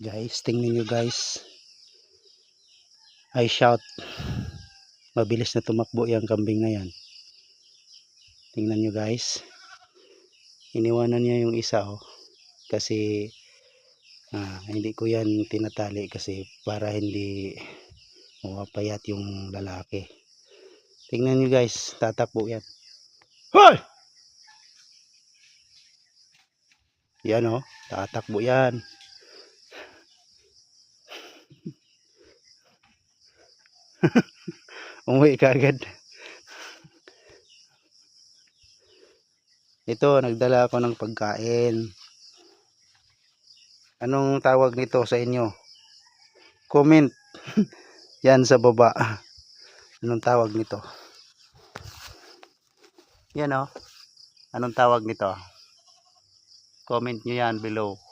Guys, tingnan nyo guys. I shout. Mabilis na tumakbo yung kambing na yan. Tingnan nyo guys. Iniwanan niya yung isa oh. Kasi hindi ko yan tinatali kasi para hindi mapayat yung lalaki. Tingnan nyo guys, tatakbo yan. Hoy! Yan oh, tatakbo yan. Umuwi ka agad. Ito, nagdala ako ng pagkain. Anong tawag nito sa inyo? Comment yan sa baba. Anong tawag nito? Yan oh. Anong tawag nito? Comment nyo yan below.